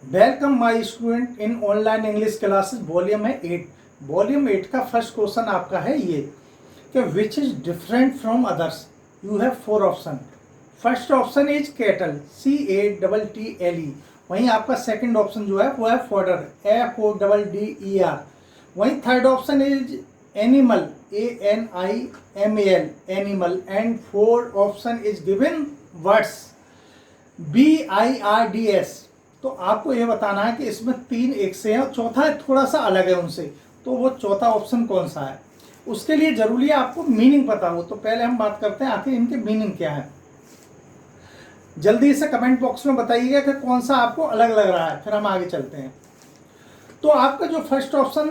Welcome my student in online English classes volume है 8। Volume 8 का first question आपका है ये कि which is different from others. You have 4 option. First option is cattle, CATTLE। वहीं आपका सेकंड ऑप्शन जो है वो है फॉडर, FODDER। वहीं third option is animal, ANIMAL, animal. And fourth option is given words, BIRDS। तो आपको ये बताना है कि इसमें 3 एक से है और चौथा थोड़ा सा अलग है उनसे, तो वो चौथा ऑप्शन कौन सा है। उसके लिए जरूरी है आपको मीनिंग पता हो। तो पहले हम बात करते हैं आखिर इनके मीनिंग क्या है। जल्दी से कमेंट बॉक्स में बताइएगा कि कौन सा आपको अलग लग रहा है, फिर हम आगे चलते हैं। तो आपका जो फर्स्ट ऑप्शन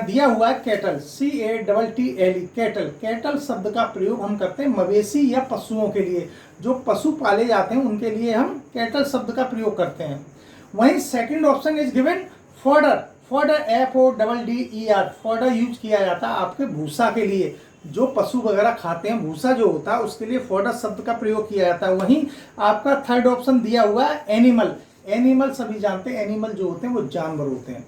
दिया हुआ है कैटल, CATTLE, कैटल। कैटल शब्द का प्रयोग हम करते हैं मवेशी या पशुओं के लिए, जो पशु पाले जाते हैं उनके लिए हम कैटल शब्द का प्रयोग करते हैं। वहीं second option is given fodder, fodder FODDER, fodder use किया जाता है आपके भूसा के लिए, जो पशु वगैरह खाते हैं भूसा जो होता है उसके लिए फॉडर शब्द का प्रयोग किया जाता है। वहीं आपका थर्ड ऑप्शन दिया हुआ है एनिमल। एनिमल सभी जानते हैं, एनिमल जो होते हैं वो जानवर होते हैं,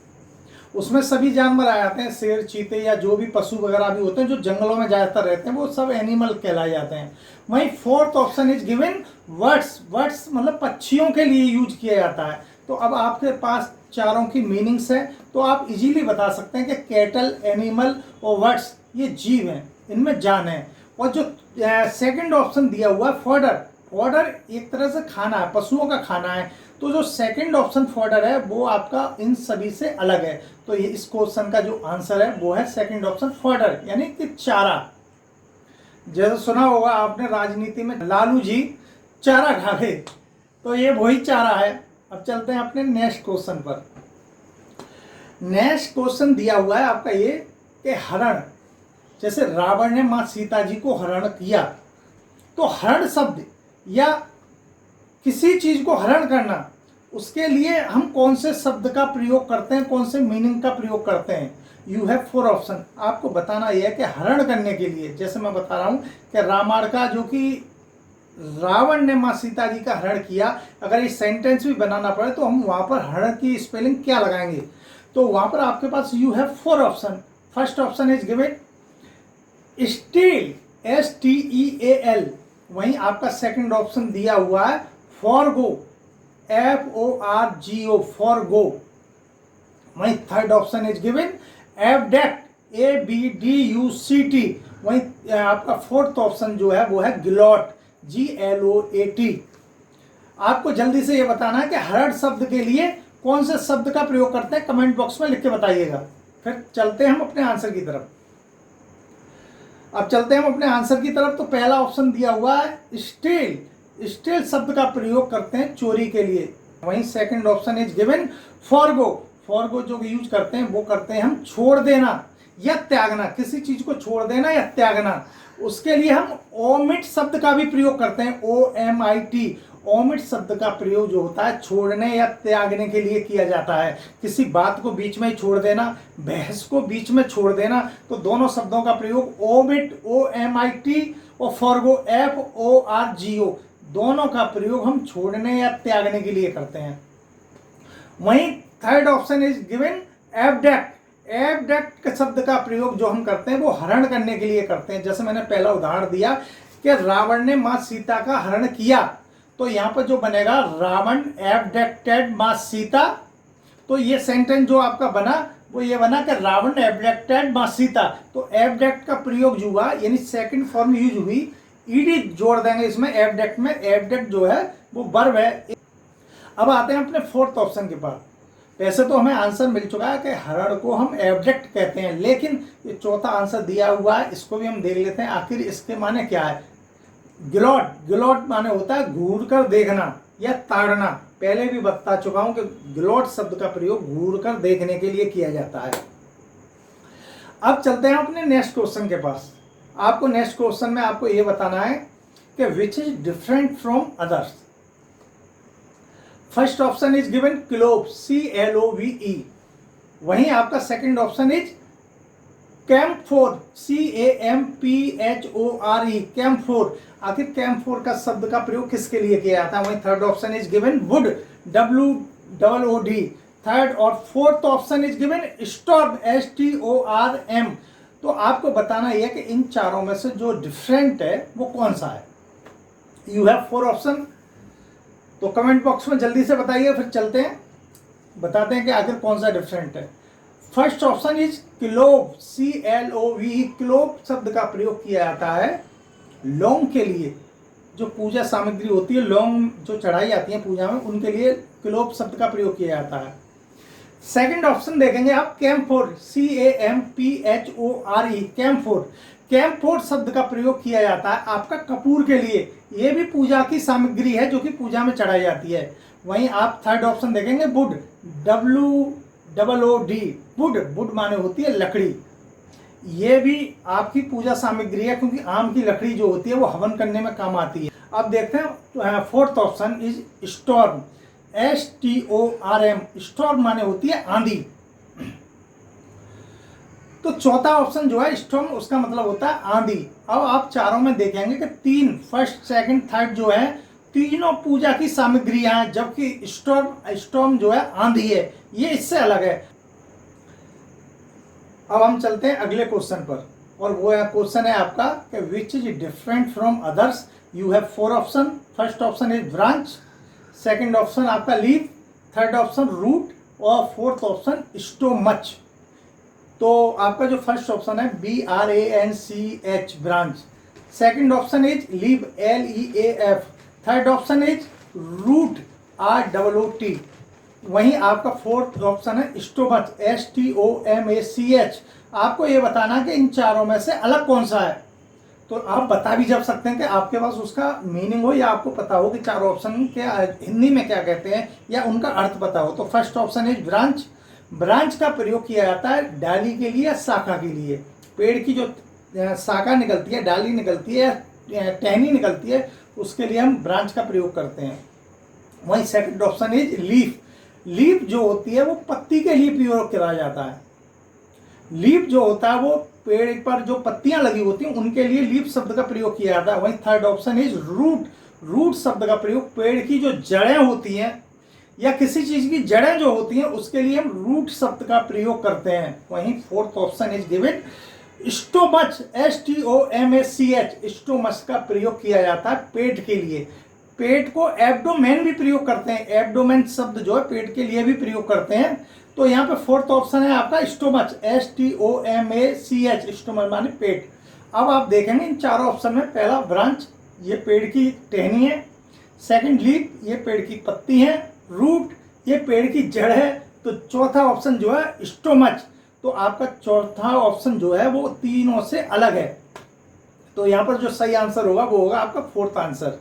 उसमें सभी जानवर आ जाते हैं, शेर, चीते या जो भी पशु वगैरह भी होते हैं जो जंगलों में ज्यादातर रहते हैं वो सब एनिमल कहलाए जाते हैं। वहीं fourth option is given words, words मतलब पक्षियों के लिए यूज किया जाता है। तो अब आपके पास चारों की मीनिंग्स है, तो आप इजीली बता सकते हैं कि कैटल, एनिमल और वर्ड्स ये जीव हैं, इनमें जान है। और जो सेकंड ऑप्शन दिया हुआ है फॉडर, फॉडर एक तरह से खाना है, पशुओं का खाना है। तो जो सेकंड ऑप्शन फॉडर है वो आपका इन सभी से अलग है। तो ये इस क्वेश्चन का जो आंसर है वो है सेकंड ऑप्शन फॉडर, यानी कि चारा। जैसे सुना होगा आपने राजनीति में लालू जी चारा खा गए, तो ये वही चारा है। अब चलते हैं अपने नेक्स्ट क्वेश्चन पर। नेक्स्ट क्वेश्चन दिया हुआ है आपका ये कि हरण, जैसे रावण ने मां सीता जी को हरण किया, तो हरण शब्द या किसी चीज को हरण करना, उसके लिए हम कौन से शब्द का प्रयोग करते हैं, कौन से मीनिंग का प्रयोग करते हैं। You have 4 option. आपको बताना यह है कि हरण करने के लिए, जैसे मैं बता रहा हूं कि रामायण का जो कि रावण ने मां सीता जी का हरण किया, अगर ये सेंटेंस भी बनाना पड़े तो हम वहां पर हरण की स्पेलिंग क्या लगाएंगे। तो वहां पर आपके पास you have 4 option. First option is given steal, STEAL। वहीं आपका सेकंड ऑप्शन दिया हुआ है फॉरगो, FORGO, फॉरगो। वहीं third option is given abduct, ABDUCT। वहीं आपका फोर्थ ऑप्शन जो है वो है गिलोट, GLOAT। आपको जल्दी से ये बताना है कि हरण शब्द के लिए कौन से शब्द का प्रयोग करते हैं, कमेंट बॉक्स में लिख के बताइएगा। फिर चलते हैं हम अपने आंसर की तरफ। अब चलते हैं हम अपने आंसर की तरफ। तो पहला ऑप्शन दिया हुआ है स्टील, स्टील शब्द का प्रयोग करते हैं चोरी के लिए। वहीं second option is given forgo, forgo जो यूज करते हैं वो करते हैं हम छोड़ देना या त्यागना, किसी चीज को छोड़ देना या त्यागना। उसके लिए हम ओमिट शब्द का भी प्रयोग करते हैं, OMIT। ओमिट शब्द का प्रयोग जो होता है छोड़ने या त्यागने के लिए किया जाता है। किसी बात को बीच में ही छोड़ देना, बहस को बीच में छोड़ देना, तो दोनों शब्दों का प्रयोग ओमिट, OMIT और फॉरगो, FORGO, दोनों का प्रयोग हम छोड़ने या त्यागने के लिए करते हैं। वहीं third option is given abduct. Abduct शब्द का प्रयोग जो हम करते हैं वो हरण करने के लिए करते हैं। जैसे मैंने पहला उदाहरण दिया कि रावण ने मां सीता का हरण किया, तो यहां पर जो बनेगा रावण एबडक्टेड मां सीता। तो ये सेंटेंस जो आपका बना वो ये बना कि रावण एबडक्टेड मां सीता। तो एबडक्ट का प्रयोग जो हुआ यानी सेकंड फॉर्म यूज हुई, ईडी जोड़ देंगे इसमें एबडक्ट में। एबडक्ट जो है वो वर्ब है। अब आते हैं अपने फोर्थ ऑप्शन के पास। वैसे तो हमें आंसर मिल चुका है कि हरण को हम एबडक्ट कहते हैं, लेकिन ये चौथा आंसर दिया हुआ है, इसको भी हम देख लेते हैं आखिर इसके माने क्या है। गिलोट, गिलोट माने होता है घूर कर देखना या ताड़ना। पहले भी बता चुका हूं कि गिलोट शब्द का प्रयोग घूर कर देखने के लिए किया जाता है। अब चलते हैं अपने नेक्स्ट क्वेश्चन के पास। आपको नेक्स्ट क्वेश्चन में आपको यह बताना है कि which is different from others. First option is given clove, CLOVE। वहीं आपका second option is camphor, CAMPHORE, camphor. आखिर कैम्फोर का शब्द का प्रयोग किसके लिए किया जाता है। वहीं third option is given wood, STORD। Third और fourth option is given storm, STORM। तो आपको बताना यह कि इन चारों में से जो डिफरेंट है वो कौन सा है। You have 4 option. तो कमेंट बॉक्स में जल्दी से बताइए, फिर चलते हैं बताते हैं कि आखिर कौन सा डिफरेंट है। First option is clove, CLOVE। Clove शब्द का प्रयोग किया जाता है लौंग के लिए, जो पूजा सामग्री होती है, लौंग जो चढ़ाई जाती है पूजा में, उनके लिए क्लोव शब्द का प्रयोग किया जाता है। सेकंड ऑप्शन देखेंगे आप कैम्फोर, CAMPHORE। कैम्फोर, कैम्फोर शब्द का प्रयोग किया जाता है आपका कपूर के लिए। ये भी पूजा की सामग्री है जो कि पूजा में चढ़ाई जाती है। वहीं आप थर्ड ऑप्शन देखेंगे वुड, WOOD। वुड, वुड माने होती है लकड़ी। ये भी आपकी पूजा सामग्री है क्योंकि आम की लकड़ी जो होती है वो हवन करने में काम आती है। अब देखते हैं fourth option is storm, STORM। Storm माने होती है आंधी। तो चौथा ऑप्शन जो है स्टॉर्म, उसका मतलब होता है आंधी। अब आप चारों में देखेंगे कि तीन, फर्स्ट सेकंड थर्ड जो है, तीनों पूजा की सामग्रियां हैं, जबकि स्टॉर्म जो है आंधी है, ये इससे अलग है। अब हम चलते हैं अगले क्वेश्चन पर, और वो क्वेश्चन है आपका कि which is different from others. You have 4 option. First option is branch, second option आपका लीफ, थर्ड ऑप्शन रूट, और फोर्थ ऑप्शन स्टोमच। तो आपका जो फर्स्ट ऑप्शन है BRANCH, branch. Second option is leaf, LEAF। Third option is root, ROOT। वहीं आपका fourth option है stomach, STOMACH। आपको ये बताना कि इन चारों में से अलग कौन सा है। तो आप बता भी जब सकते हैं कि आपके पास उसका मीनिंग हो, या आपको पता हो कि चारों ऑप्शन के हिंदी में क्या कहते हैं, या उनका अर्थ पता हो। तो first option is branch. Branch का प्रयोग किया जाता है डाली के लिए या शाखा के लिए। पेड़ की जो शाखा निकलती है, डाली निकलती है, टहनी निकलती है, उसके लिए हम ब्रांच का प्रयोग करते हैं। वहीं second option is leaf. Leaf जो होती है वो पत्ती के लिए प्रयोग किया जाता है। लीफ जो होता है वो पेड़ पर जो पत्तियां लगी होती हैं उनके लिए लीफ शब्द का प्रयोग किया जाता है। वहीं third option is root. Root शब्द का प्रयोग पेड़ की जो जड़ें होती हैं या किसी चीज की जड़ें जो होती हैं उसके लिए हम रूट शब्द का प्रयोग करते हैं। वहीं fourth option is given stomach, STOMACH। Stomach का प्रयोग किया जाता है पेट के लिए। पेट को एब्डोमेन भी प्रयोग करते हैं, एब्डोमेन शब्द जो है पेट के लिए भी प्रयोग करते हैं। तो यहाँ पे फोर्थ ऑप्शन है आपका स्टोमच, STOMACH। स्टोमच माने पेट। अब आप देखेंगे इन चारों ऑप्शन में, पहला ब्रांच, ये पेड़ की टहनी है। सेकंड लीफ, ये पेड़ की पत्ती है। रूट, ये पेड़ की जड़ है। तो चौथा ऑप्शन जो है स्टोमच। तो आपका चौथा ऑप्शन जो है वो तीनों से अलग है। तो यहाँ पर जो सही आंसर होगा वो होगा आपका फोर्थ आंसर।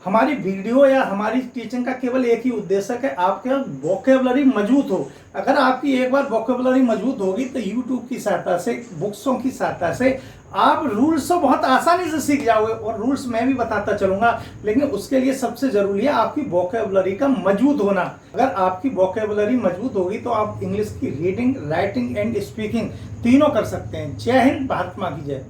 हमारी वीडियो या हमारी टीचिंग का केवल एक ही उद्देश्य है कि आपके वोकेबलरी मजबूत हो। अगर आपकी एक बार वोकेबलरी मजबूत होगी तो यूट्यूब की सहायता से, बुक्सों की सहायता से आप रूल्स तो बहुत आसानी से सीख जाओगे, और रूल्स मैं भी बताता चलूंगा। लेकिन उसके लिए सबसे जरूरी है आपकी वोकेबलरी का मजबूत होना। अगर आपकी वोकेबलरी मजबूत होगी तो आप इंग्लिश की रीडिंग, राइटिंग एंड स्पीकिंग तीनों कर सकते हैं। जय हिंद, भारत मां की जय।